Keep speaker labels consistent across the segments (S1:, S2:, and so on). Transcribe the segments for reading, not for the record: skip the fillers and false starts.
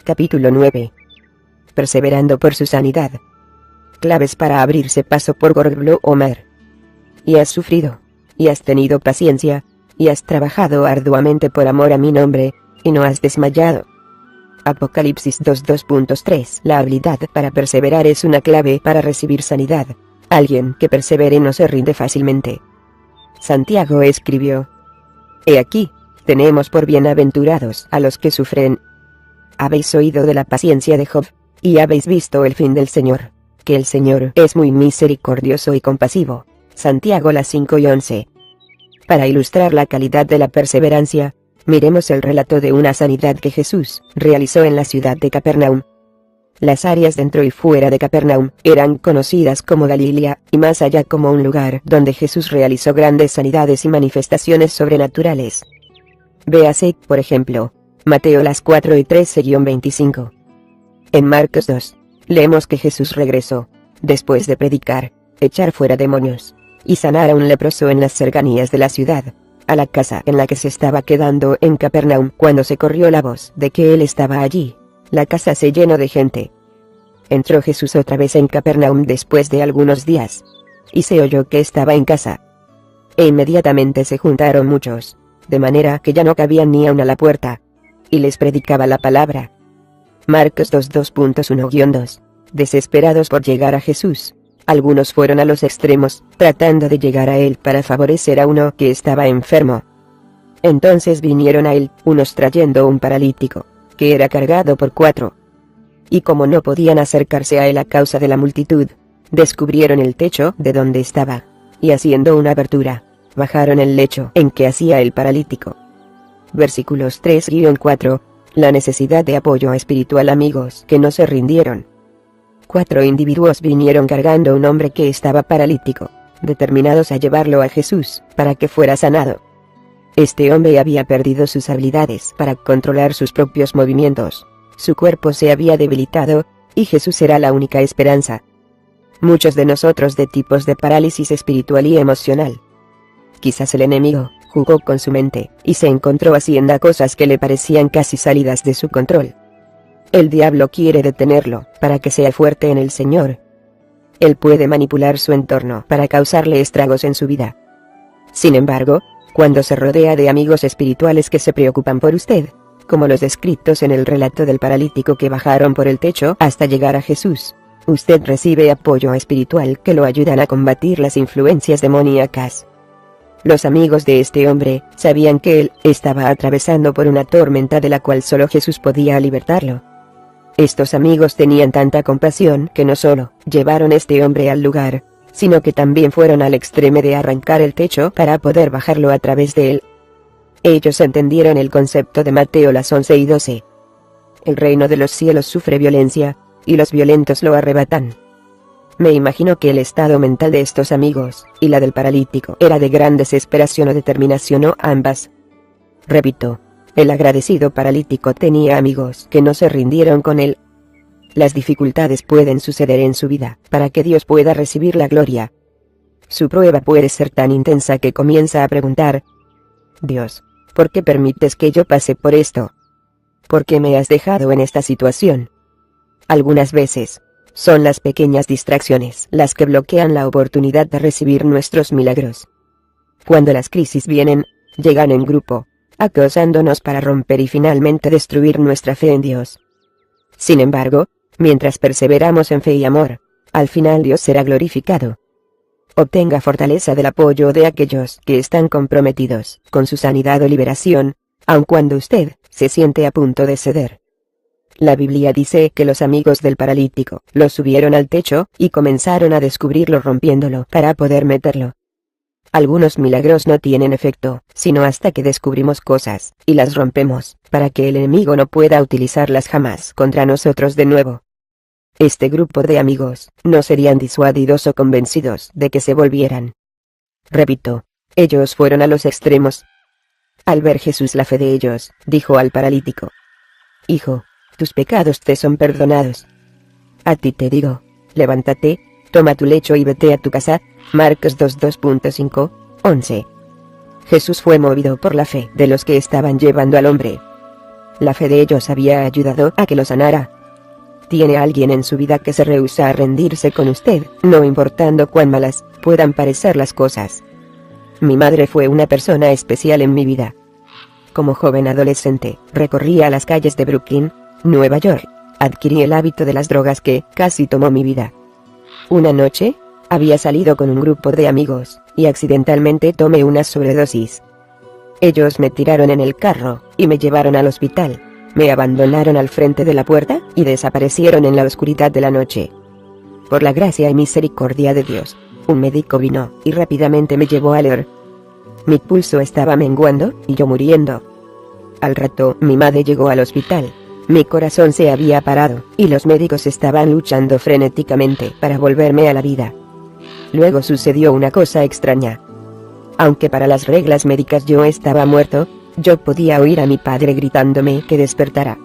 S1: Capítulo 9. Perseverando por su sanidad. Claves para abrirse paso por Gorglo Omer. Y has sufrido, y has tenido paciencia, y has trabajado arduamente por amor a mi nombre, y no has desmayado. Apocalipsis 2:2.3. La habilidad para perseverar es una clave para recibir sanidad. Alguien que persevere no se rinde fácilmente. Santiago escribió: He aquí, tenemos por bienaventurados a los que sufren. Habéis oído de la paciencia de Job, y habéis visto el fin del Señor, que el Señor es muy misericordioso y compasivo. Santiago 5:11. Para ilustrar la calidad de la perseverancia, miremos el relato de una sanidad que Jesús realizó en la ciudad de Capernaum. Las áreas dentro y fuera de Capernaum eran conocidas como Galilea, y más allá como un lugar donde Jesús realizó grandes sanidades y manifestaciones sobrenaturales. Véase, por ejemplo, Mateo 4:13-25. En Marcos 2, leemos que Jesús regresó, después de predicar, echar fuera demonios, y sanar a un leproso en las cercanías de la ciudad, a la casa en la que se estaba quedando en Capernaum. Cuando se corrió la voz de que él estaba allí, la casa se llenó de gente. Entró Jesús otra vez en Capernaum después de algunos días, y se oyó que estaba en casa. E inmediatamente se juntaron muchos, de manera que ya no cabían ni aun a la puerta, y les predicaba la palabra. Marcos 2:1-2. Desesperados por llegar a Jesús, algunos fueron a los extremos, tratando de llegar a él para favorecer a uno que estaba enfermo. Entonces vinieron a él, unos trayendo un paralítico, que era cargado por 4. Y como no podían acercarse a él a causa de la multitud, descubrieron el techo de donde estaba, y haciendo una abertura, bajaron el lecho en que hacía el paralítico. Versículos 3-4. La necesidad de apoyo espiritual. Amigos que no se rindieron. 4 individuos vinieron cargando un hombre que estaba paralítico, determinados a llevarlo a Jesús, para que fuera sanado. Este hombre había perdido sus habilidades para controlar sus propios movimientos, su cuerpo se había debilitado, y Jesús era la única esperanza. Muchos de nosotros de tipos de parálisis espiritual y emocional. Quizás el enemigo jugó con su mente, y se encontró haciendo cosas que le parecían casi salidas de su control. El diablo quiere detenerlo, para que sea fuerte en el Señor. Él puede manipular su entorno para causarle estragos en su vida. Sin embargo, cuando se rodea de amigos espirituales que se preocupan por usted, como los descritos en el relato del paralítico que bajaron por el techo hasta llegar a Jesús, usted recibe apoyo espiritual que lo ayudan a combatir las influencias demoníacas. Los amigos de este hombre sabían que él estaba atravesando por una tormenta de la cual solo Jesús podía libertarlo. Estos amigos tenían tanta compasión que no solo llevaron a este hombre al lugar, sino que también fueron al extremo de arrancar el techo para poder bajarlo a través de él. Ellos entendieron el concepto de Mateo 11:12. El reino de los cielos sufre violencia, y los violentos lo arrebatan. Me imagino que el estado mental de estos amigos, y la del paralítico, era de gran desesperación o determinación o ambas. Repito, el agradecido paralítico tenía amigos que no se rindieron con él. Las dificultades pueden suceder en su vida, para que Dios pueda recibir la gloria. Su prueba puede ser tan intensa que comienza a preguntar: Dios, ¿por qué permites que yo pase por esto? ¿Por qué me has dejado en esta situación? Algunas veces, son las pequeñas distracciones las que bloquean la oportunidad de recibir nuestros milagros. Cuando las crisis vienen, llegan en grupo, acosándonos para romper y finalmente destruir nuestra fe en Dios. Sin embargo, mientras perseveramos en fe y amor, al final Dios será glorificado. Obtenga fortaleza del apoyo de aquellos que están comprometidos con su sanidad o liberación, aun cuando usted se siente a punto de ceder. La Biblia dice que los amigos del paralítico lo subieron al techo y comenzaron a descubrirlo rompiéndolo para poder meterlo. Algunos milagros no tienen efecto, sino hasta que descubrimos cosas y las rompemos, para que el enemigo no pueda utilizarlas jamás contra nosotros de nuevo. Este grupo de amigos no serían disuadidos o convencidos de que se volvieran. Repito, ellos fueron a los extremos. Al ver Jesús la fe de ellos, dijo al paralítico: Hijo, tus pecados te son perdonados. A ti te digo, levántate, toma tu lecho y vete a tu casa. Marcos 2:5-11. Jesús fue movido por la fe de los que estaban llevando al hombre. La fe de ellos había ayudado a que lo sanara. Tiene alguien en su vida que se rehúsa a rendirse con usted, no importando cuán malas puedan parecer las cosas. Mi madre fue una persona especial en mi vida. Como joven adolescente, recorría las calles de Brooklyn, Nueva York. Adquirí el hábito de las drogas que casi tomó mi vida. Una noche, había salido con un grupo de amigos, y accidentalmente tomé una sobredosis. Ellos me tiraron en el carro, y me llevaron al hospital. Me abandonaron al frente de la puerta, y desaparecieron en la oscuridad de la noche. Por la gracia y misericordia de Dios, un médico vino, y rápidamente me llevó a Leer. Mi pulso estaba menguando, y yo muriendo. Al rato, mi madre llegó al hospital. Mi corazón se había parado, y los médicos estaban luchando frenéticamente para volverme a la vida. Luego sucedió una cosa extraña. Aunque para las reglas médicas yo estaba muerto, yo podía oír a mi padre gritándome que despertara.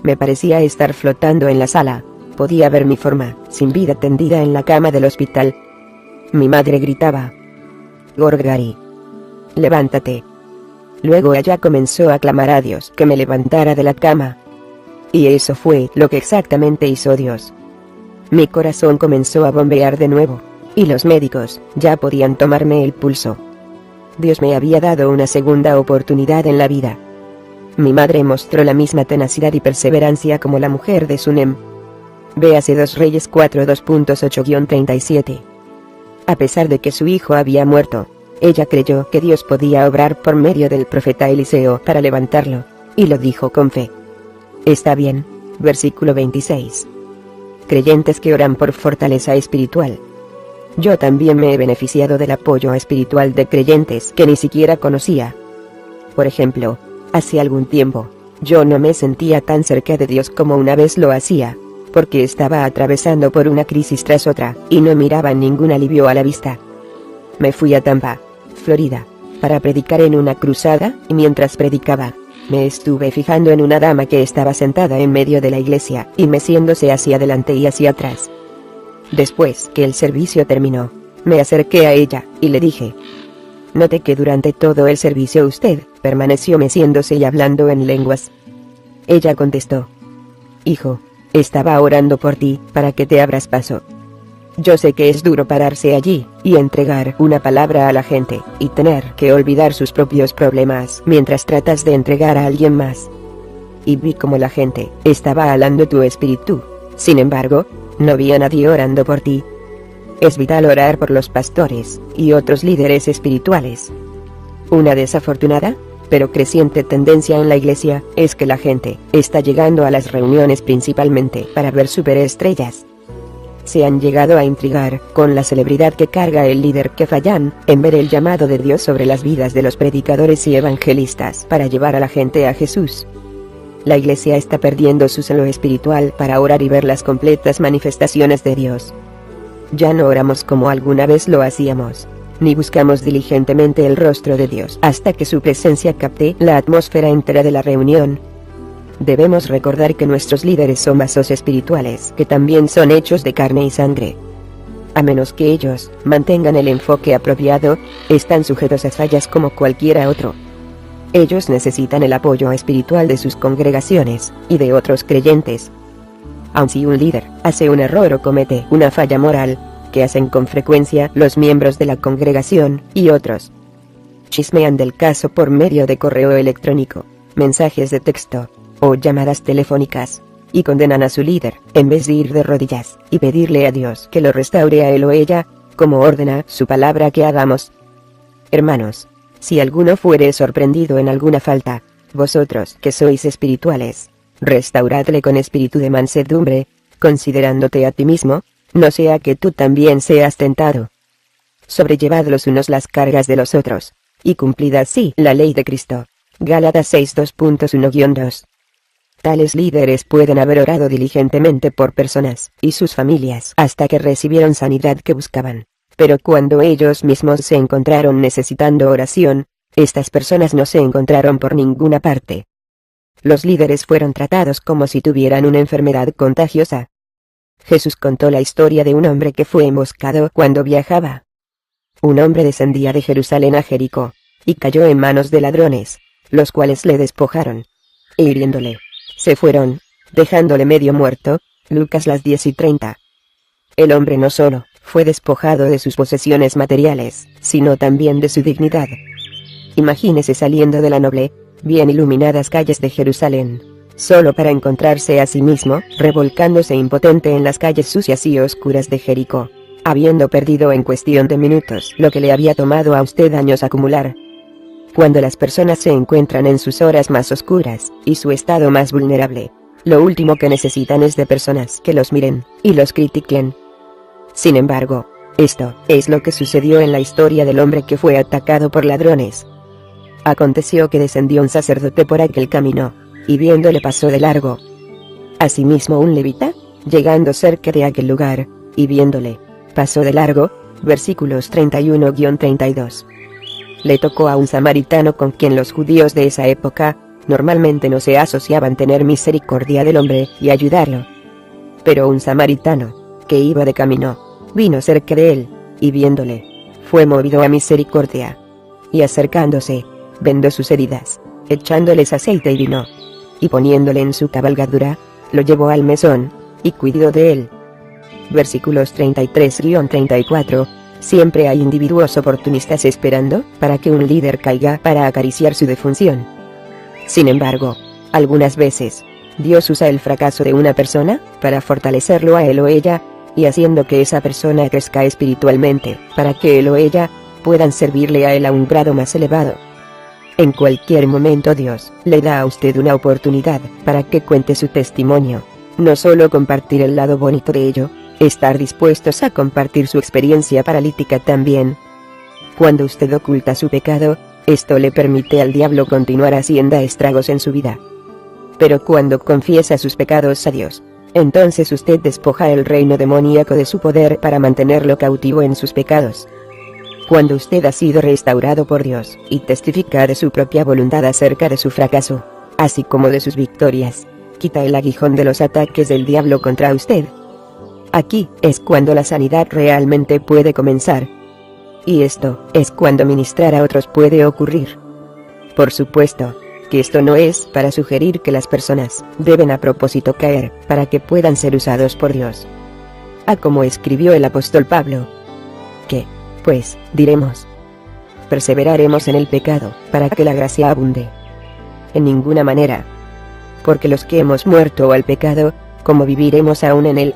S1: Me parecía estar flotando en la sala, podía ver mi forma, sin vida tendida en la cama del hospital. Mi madre gritaba: «Gorgari, levántate». Luego ella comenzó a clamar a Dios que me levantara de la cama. Y eso fue lo que exactamente hizo Dios. Mi corazón comenzó a bombear de nuevo, y los médicos ya podían tomarme el pulso. Dios me había dado una segunda oportunidad en la vida. Mi madre mostró la misma tenacidad y perseverancia como la mujer de Sunem. Véase 2 Reyes 4 2.8-37. A pesar de que su hijo había muerto, ella creyó que Dios podía obrar por medio del profeta Eliseo para levantarlo, y lo dijo con fe. Está bien, versículo 26. Creyentes que oran por fortaleza espiritual. Yo también me he beneficiado del apoyo espiritual de creyentes que ni siquiera conocía. Por ejemplo, hace algún tiempo, yo no me sentía tan cerca de Dios como una vez lo hacía, porque estaba atravesando por una crisis tras otra, y no miraba ningún alivio a la vista. Me fui a Tampa, Florida, para predicar en una cruzada, y mientras predicaba, me estuve fijando en una dama que estaba sentada en medio de la iglesia, y meciéndose hacia adelante y hacia atrás. Después que el servicio terminó, me acerqué a ella, y le dije: «Noté que durante todo el servicio usted permaneció meciéndose y hablando en lenguas». Ella contestó: «Hijo, estaba orando por ti, para que te abras paso». Yo sé que es duro pararse allí, y entregar una palabra a la gente, y tener que olvidar sus propios problemas mientras tratas de entregar a alguien más. Y vi como la gente estaba alando tu espíritu. Sin embargo, no vi a nadie orando por ti. Es vital orar por los pastores y otros líderes espirituales. Una desafortunada, pero creciente tendencia en la iglesia, es que la gente está llegando a las reuniones principalmente para ver superestrellas. Se han llegado a intrigar con la celebridad que carga el líder que fallan en ver el llamado de Dios sobre las vidas de los predicadores y evangelistas para llevar a la gente a Jesús. La iglesia está perdiendo su celo espiritual para orar y ver las completas manifestaciones de Dios. Ya no oramos como alguna vez lo hacíamos, ni buscamos diligentemente el rostro de Dios hasta que su presencia capte la atmósfera entera de la reunión. Debemos recordar que nuestros líderes son vasos espirituales que también son hechos de carne y sangre. A menos que ellos mantengan el enfoque apropiado, están sujetos a fallas como cualquiera otro. Ellos necesitan el apoyo espiritual de sus congregaciones y de otros creyentes. Aun si un líder hace un error o comete una falla moral, que hacen con frecuencia los miembros de la congregación y otros, chismean del caso por medio de correo electrónico, mensajes de texto o llamadas telefónicas, y condenan a su líder, en vez de ir de rodillas y pedirle a Dios que lo restaure a él o ella, como ordena su palabra que hagamos. Hermanos, si alguno fuere sorprendido en alguna falta, vosotros que sois espirituales, restauradle con espíritu de mansedumbre, considerándote a ti mismo, no sea que tú también seas tentado. Sobrellevad los unos las cargas de los otros, y cumplid así la ley de Cristo. Gálatas 6 2.1-2. Tales líderes pueden haber orado diligentemente por personas y sus familias hasta que recibieron sanidad que buscaban. Pero cuando ellos mismos se encontraron necesitando oración, estas personas no se encontraron por ninguna parte. Los líderes fueron tratados como si tuvieran una enfermedad contagiosa. Jesús contó la historia de un hombre que fue emboscado cuando viajaba. Un hombre descendía de Jerusalén a Jericó, y cayó en manos de ladrones, los cuales le despojaron. e hiriéndole, se fueron, dejándole medio muerto. Lucas las 10:30. El hombre no solo fue despojado de sus posesiones materiales, sino también de su dignidad. Imagínese saliendo de la noble, bien iluminadas calles de Jerusalén, solo para encontrarse a sí mismo, revolcándose impotente en las calles sucias y oscuras de Jericó, habiendo perdido en cuestión de minutos lo que le había tomado a usted años acumular. Cuando las personas se encuentran en sus horas más oscuras, y su estado más vulnerable, lo último que necesitan es de personas que los miren, y los critiquen. Sin embargo, esto es lo que sucedió en la historia del hombre que fue atacado por ladrones. Aconteció que descendió un sacerdote por aquel camino, y viéndole pasó de largo. Asimismo un levita, llegando cerca de aquel lugar, y viéndole, pasó de largo. Versículos 31-32. Le tocó a un samaritano con quien los judíos de esa época, normalmente no se asociaban tener misericordia del hombre y ayudarlo. Pero un samaritano, que iba de camino, vino cerca de él, y viéndole, fue movido a misericordia. Y acercándose, vendó sus heridas, echándoles aceite y vino. Y poniéndole en su cabalgadura, lo llevó al mesón, y cuidó de él. Versículos 33-34. Siempre hay individuos oportunistas esperando para que un líder caiga para acariciar su defunción. Sin embargo, algunas veces, Dios usa el fracaso de una persona para fortalecerlo a él o ella, y haciendo que esa persona crezca espiritualmente, para que él o ella puedan servirle a él a un grado más elevado. En cualquier momento Dios le da a usted una oportunidad para que cuente su testimonio, no solo compartir el lado bonito de ello, estar dispuestos a compartir su experiencia paralítica también. Cuando usted oculta su pecado, esto le permite al diablo continuar haciendo estragos en su vida. Pero cuando confiesa sus pecados a Dios, entonces usted despoja el reino demoníaco de su poder para mantenerlo cautivo en sus pecados. Cuando usted ha sido restaurado por Dios y testifica de su propia voluntad acerca de su fracaso, así como de sus victorias, quita el aguijón de los ataques del diablo contra usted. Aquí es cuando la sanidad realmente puede comenzar. Y esto es cuando ministrar a otros puede ocurrir. Por supuesto, que esto no es para sugerir que las personas deben a propósito caer para que puedan ser usados por Dios. Como escribió el apóstol Pablo. ¿Qué, pues, diremos? ¿Perseveraremos en el pecado para que la gracia abunde? En ninguna manera. Porque los que hemos muerto al pecado, ¿cómo viviremos aún en él?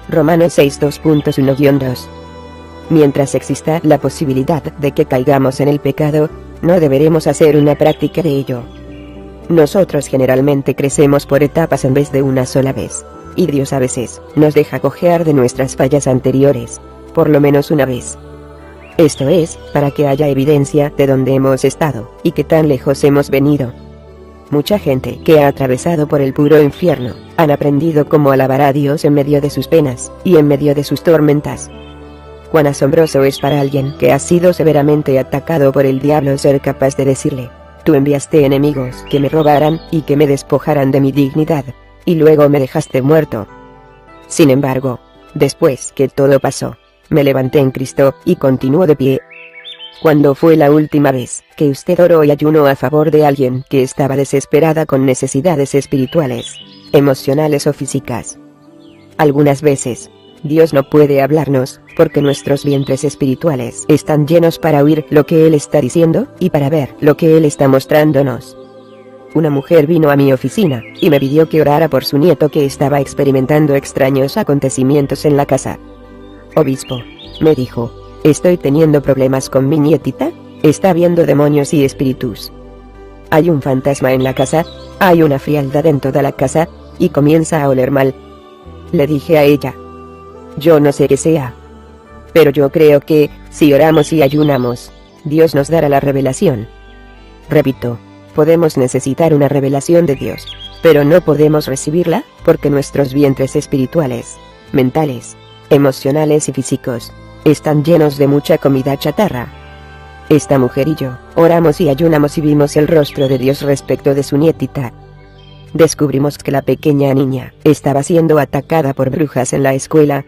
S1: Romanos 6 2.1-2. Mientras exista la posibilidad de que caigamos en el pecado, no deberemos hacer una práctica de ello. Nosotros generalmente crecemos por etapas en vez de una sola vez, y Dios a veces nos deja cojear de nuestras fallas anteriores, por lo menos una vez. Esto es, para que haya evidencia de dónde hemos estado, y qué tan lejos hemos venido. Mucha gente que ha atravesado por el puro infierno, han aprendido cómo alabar a Dios en medio de sus penas, y en medio de sus tormentas. Cuán asombroso es para alguien que ha sido severamente atacado por el diablo ser capaz de decirle, tú enviaste enemigos que me robaran y que me despojaran de mi dignidad, y luego me dejaste muerto. Sin embargo, después que todo pasó, me levanté en Cristo y continúo de pie. ¿Cuándo fue la última vez que usted oró y ayunó a favor de alguien que estaba desesperada con necesidades espirituales, emocionales o físicas? Algunas veces, Dios no puede hablarnos, porque nuestros vientres espirituales están llenos para oír lo que Él está diciendo, y para ver lo que Él está mostrándonos. Una mujer vino a mi oficina, y me pidió que orara por su nieto que estaba experimentando extraños acontecimientos en la casa. Obispo, me dijo, estoy teniendo problemas con mi nietita, está viendo demonios y espíritus. Hay un fantasma en la casa, hay una frialdad en toda la casa, y comienza a oler mal. Le dije a ella, yo no sé qué sea, pero yo creo que, si oramos y ayunamos, Dios nos dará la revelación. Repito, podemos necesitar una revelación de Dios, pero no podemos recibirla, porque nuestros vientres espirituales, mentales, emocionales y físicos, están llenos de mucha comida chatarra. Esta mujer y yo, oramos y ayunamos y vimos el rostro de Dios respecto de su nietita. Descubrimos que la pequeña niña estaba siendo atacada por brujas en la escuela.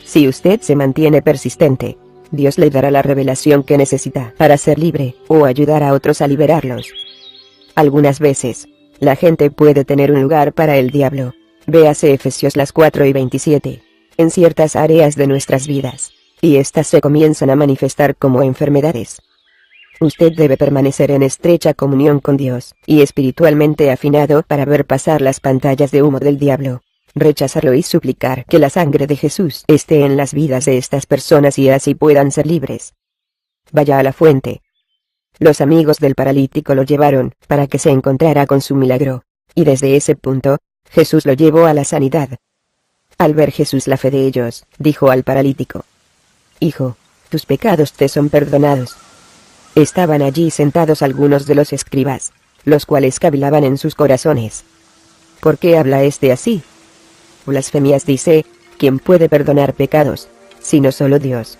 S1: Si usted se mantiene persistente, Dios le dará la revelación que necesita para ser libre, o ayudar a otros a liberarlos. Algunas veces, La gente puede tener un lugar para el diablo. Véase Efesios 4:27. En ciertas áreas de nuestras vidas. Y estas se comienzan a manifestar como enfermedades. Usted debe permanecer en estrecha comunión con Dios, y espiritualmente afinado para ver pasar las pantallas de humo del diablo. Rechazarlo y suplicar que la sangre de Jesús esté en las vidas de estas personas y así puedan ser libres. Vaya a la fuente. Los amigos del paralítico lo llevaron para que se encontrara con su milagro, y desde ese punto, Jesús lo llevó a la sanidad. Al ver Jesús la fe de ellos, dijo al paralítico: Hijo, tus pecados te son perdonados. Estaban allí sentados algunos de los escribas, los cuales cavilaban en sus corazones. ¿Por qué habla este así? Blasfemias dice, ¿quién puede perdonar pecados, sino solo Dios?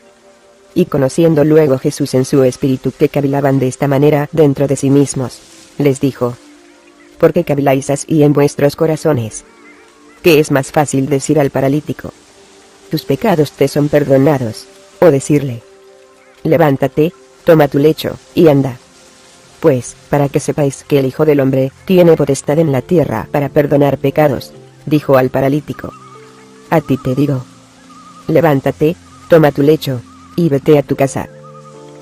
S1: Y conociendo luego Jesús en su espíritu que cavilaban de esta manera dentro de sí mismos, les dijo: ¿por qué caviláis así en vuestros corazones? ¿Qué es más fácil decir al paralítico: tus pecados te son perdonados, o decirle: levántate, toma tu lecho, y anda? Pues, para que sepáis que el Hijo del Hombre tiene potestad en la tierra para perdonar pecados, dijo al paralítico: a ti te digo, levántate, toma tu lecho, y vete a tu casa.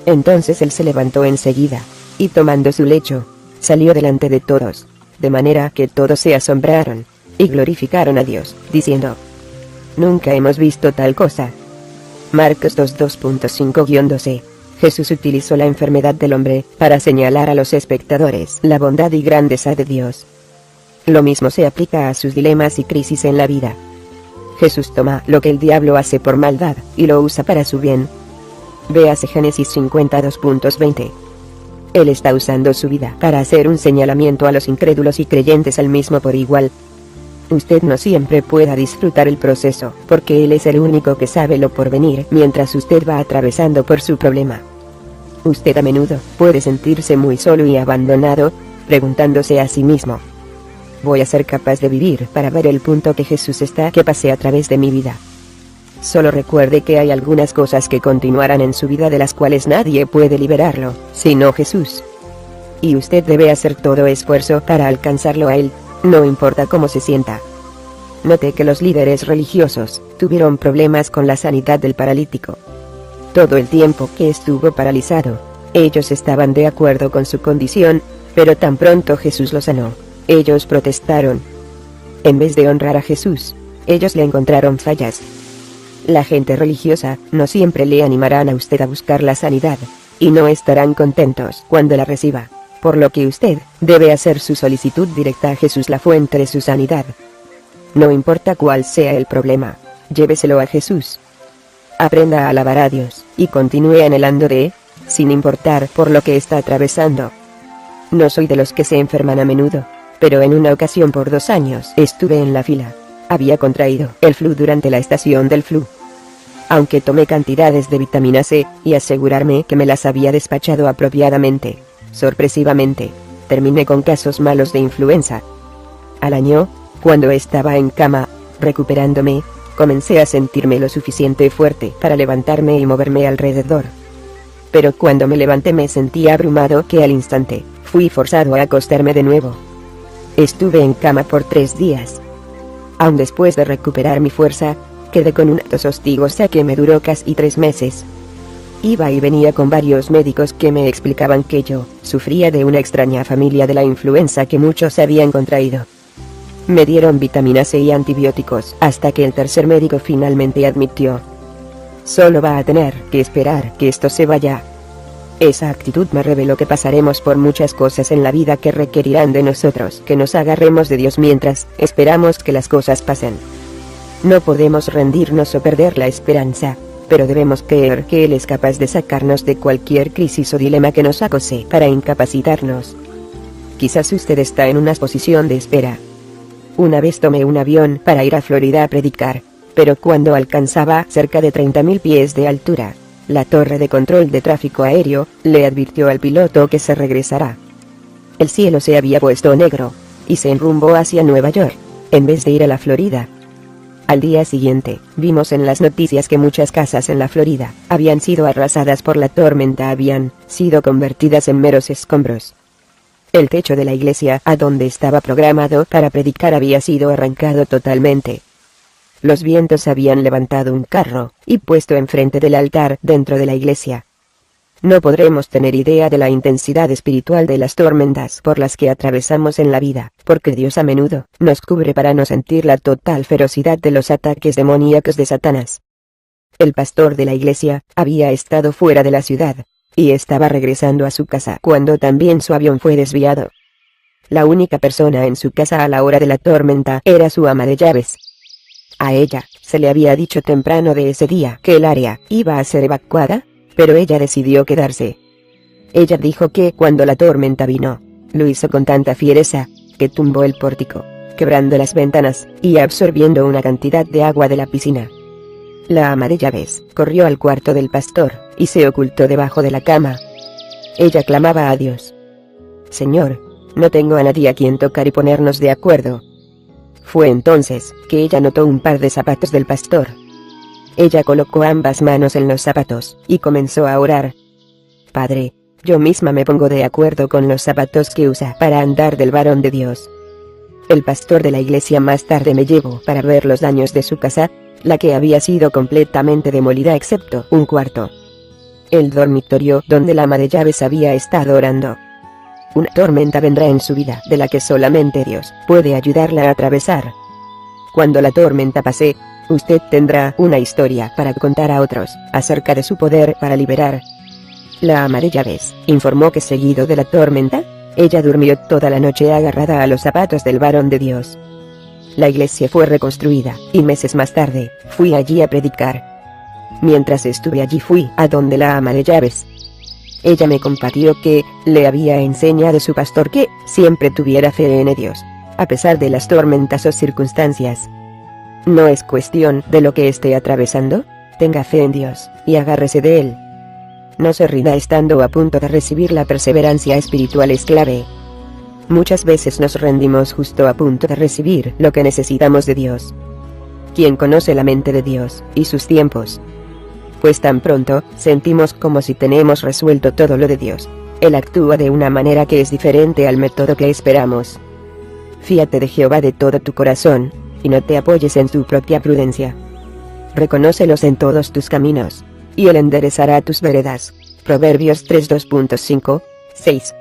S1: Entonces él se levantó enseguida, y tomando su lecho, salió delante de todos, de manera que todos se asombraron, y glorificaron a Dios, diciendo: nunca hemos visto tal cosa. Marcos 2:5-12. Jesús utilizó la enfermedad del hombre para señalar a los espectadores la bondad y grandeza de Dios. Lo mismo se aplica a sus dilemas y crisis en la vida. Jesús toma lo que el diablo hace por maldad y lo usa para su bien. Véase Génesis 52:20. Él está usando su vida para hacer un señalamiento a los incrédulos y creyentes al mismo por igual. Usted no siempre pueda disfrutar el proceso, porque Él es el único que sabe lo por venir mientras usted va atravesando por su problema. Usted a menudo puede sentirse muy solo y abandonado, preguntándose a sí mismo: ¿voy a ser capaz de vivir para ver el punto que Jesús está que pase a través de mi vida? Solo recuerde que hay algunas cosas que continuarán en su vida de las cuales nadie puede liberarlo, sino Jesús. Y usted debe hacer todo esfuerzo para alcanzarlo a Él, no importa cómo se sienta. Note que los líderes religiosos tuvieron problemas con la sanidad del paralítico. Todo el tiempo que estuvo paralizado, ellos estaban de acuerdo con su condición, pero tan pronto Jesús lo sanó, ellos protestaron. En vez de honrar a Jesús, ellos le encontraron fallas. La gente religiosa no siempre le animarán a usted a buscar la sanidad, y no estarán contentos cuando la reciba, por lo que usted debe hacer su solicitud directa a Jesús, la fuente de su sanidad. No importa cuál sea el problema, lléveselo a Jesús. Aprenda a alabar a Dios, y continúe anhelando de Él, sin importar por lo que está atravesando. No soy de los que se enferman a menudo, pero en una ocasión por 2 años estuve en la fila. Había contraído el flu durante la estación del flu. Aunque tomé cantidades de vitamina C, y asegurarme que me las había despachado apropiadamente, sorpresivamente, terminé con casos malos de influenza. Al año, cuando estaba en cama, recuperándome, comencé a sentirme lo suficiente fuerte para levantarme y moverme alrededor. Pero cuando me levanté me sentí abrumado que al instante, fui forzado a acostarme de nuevo. Estuve en cama por 3 días. Aun después de recuperar mi fuerza, quedé con una tos hostigosa que me duró casi 3 meses. Iba y venía con varios médicos que me explicaban que yo sufría de una extraña familia de la influenza que muchos habían contraído. Me dieron vitamina C y antibióticos hasta que el tercer médico finalmente admitió: solo va a tener que esperar que esto se vaya. Esa actitud me reveló que pasaremos por muchas cosas en la vida que requerirán de nosotros que nos agarremos de Dios mientras esperamos que las cosas pasen. No podemos rendirnos o perder la esperanza, pero debemos creer que Él es capaz de sacarnos de cualquier crisis o dilema que nos acose para incapacitarnos. Quizás usted está en una posición de espera. Una vez tomé un avión para ir a Florida a predicar, pero cuando alcanzaba cerca de 30.000 pies de altura, la torre de control de tráfico aéreo le advirtió al piloto que se regresará. El cielo se había puesto negro, y se enrumbó hacia Nueva York, en vez de ir a la Florida. Al día siguiente, vimos en las noticias que muchas casas en la Florida habían sido arrasadas por la tormenta, habían sido convertidas en meros escombros. El techo de la iglesia a donde estaba programado para predicar había sido arrancado totalmente. Los vientos habían levantado un carro y puesto enfrente del altar dentro de la iglesia. No podremos tener idea de la intensidad espiritual de las tormentas por las que atravesamos en la vida, porque Dios a menudo nos cubre para no sentir la total ferocidad de los ataques demoníacos de Satanás. El pastor de la iglesia había estado fuera de la ciudad y estaba regresando a su casa cuando también su avión fue desviado. La única persona en su casa a la hora de la tormenta era su ama de llaves. A ella se le había dicho temprano de ese día que el área iba a ser evacuada, pero ella decidió quedarse. Ella dijo que cuando la tormenta vino, lo hizo con tanta fiereza, que tumbó el pórtico, quebrando las ventanas y absorbiendo una cantidad de agua de la piscina. La ama de llaves corrió al cuarto del pastor y se ocultó debajo de la cama. Ella clamaba a Dios: Señor, no tengo a nadie a quien tocar y ponernos de acuerdo. Fue entonces que ella notó un par de zapatos del pastor. Ella colocó ambas manos en los zapatos y comenzó a orar. Padre, yo misma me pongo de acuerdo con los zapatos que usa para andar del varón de Dios. El pastor de la iglesia más tarde me llevó para ver los daños de su casa, la que había sido completamente demolida excepto un cuarto. El dormitorio donde la ama de llaves había estado orando. Una tormenta vendrá en su vida de la que solamente Dios puede ayudarla a atravesar. Cuando la tormenta pase, usted tendrá una historia para contar a otros acerca de su poder para liberar. La ama de llaves informó que seguido de la tormenta, ella durmió toda la noche agarrada a los zapatos del varón de Dios. La iglesia fue reconstruida y meses más tarde fui allí a predicar. Mientras estuve allí fui a donde la ama de llaves. Ella me compartió que le había enseñado su pastor que siempre tuviera fe en Dios, a pesar de las tormentas o circunstancias. No es cuestión de lo que esté atravesando, tenga fe en Dios y agárrese de Él. No se rinda estando a punto de recibir. La perseverancia espiritual es clave. Muchas veces nos rendimos justo a punto de recibir lo que necesitamos de Dios. ¿Quién conoce la mente de Dios y sus tiempos? Pues tan pronto sentimos como si tenemos resuelto todo lo de Dios, Él actúa de una manera que es diferente al método que esperamos. Fíate de Jehová de todo tu corazón, y no te apoyes en tu propia prudencia. Reconócelos en todos tus caminos, y Él enderezará tus veredas. Proverbios 3:2.5, 6.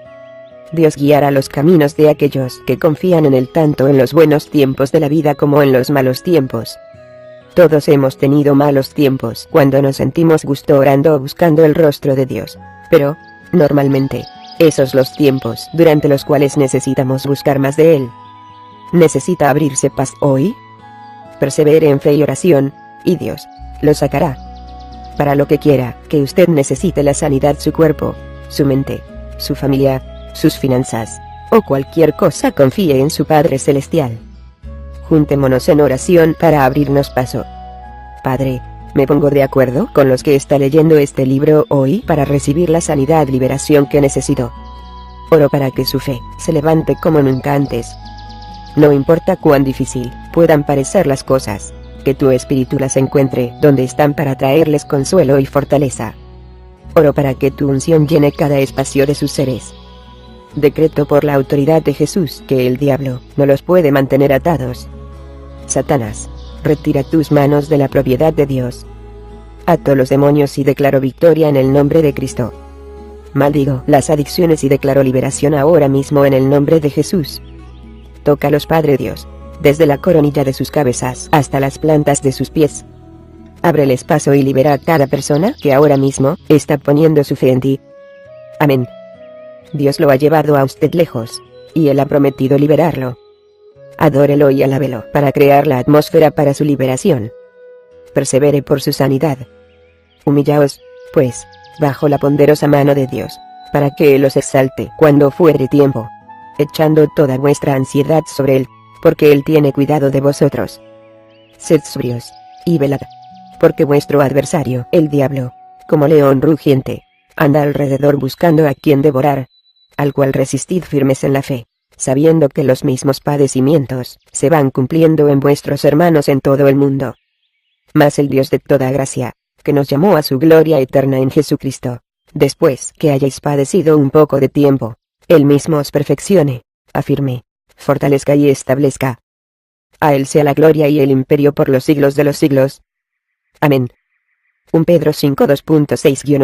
S1: Dios guiará los caminos de aquellos que confían en Él tanto en los buenos tiempos de la vida como en los malos tiempos. Todos hemos tenido malos tiempos cuando nos sentimos gusto orando o buscando el rostro de Dios, pero, normalmente, esos los tiempos durante los cuales necesitamos buscar más de Él. ¿Necesita abrirse paz hoy? Persevere en fe y oración, y Dios lo sacará. Para lo que quiera que usted necesite la sanidad, su cuerpo, su mente, su familia, sus finanzas, o cualquier cosa, confíe en su Padre Celestial. Juntémonos en oración para abrirnos paso. Padre, me pongo de acuerdo con los que está leyendo este libro hoy para recibir la sanidad y liberación que necesito. Oro para que su fe se levante como nunca antes. No importa cuán difícil puedan parecer las cosas, que tu espíritu las encuentre donde están para traerles consuelo y fortaleza. Oro para que tu unción llene cada espacio de sus seres. Decreto por la autoridad de Jesús que el diablo no los puede mantener atados. Satanás, retira tus manos de la propiedad de Dios. Ato los demonios y declaro victoria en el nombre de Cristo. Maldigo las adicciones y declaro liberación ahora mismo en el nombre de Jesús. Tócalos, Padre Dios, desde la coronilla de sus cabezas hasta las plantas de sus pies. Ábreles paso y libera a cada persona que ahora mismo está poniendo su fe en ti. Amén. Dios lo ha llevado a usted lejos, y Él ha prometido liberarlo. Adórelo y alábelo para crear la atmósfera para su liberación. Persevere por su sanidad. Humillaos, pues, bajo la ponderosa mano de Dios, para que Él os exalte cuando fuere tiempo, echando toda vuestra ansiedad sobre Él, porque Él tiene cuidado de vosotros. Sed sobrios y velad, porque vuestro adversario, el diablo, como león rugiente, anda alrededor buscando a quien devorar, al cual resistid firmes en la fe, sabiendo que los mismos padecimientos se van cumpliendo en vuestros hermanos en todo el mundo. Mas el Dios de toda gracia, que nos llamó a su gloria eterna en Jesucristo, después que hayáis padecido un poco de tiempo, Él mismo os perfeccione, afirmé, fortalezca y establezca. A Él sea la gloria y el imperio por los siglos de los siglos. Amén. 1 Pedro 5 2.6-11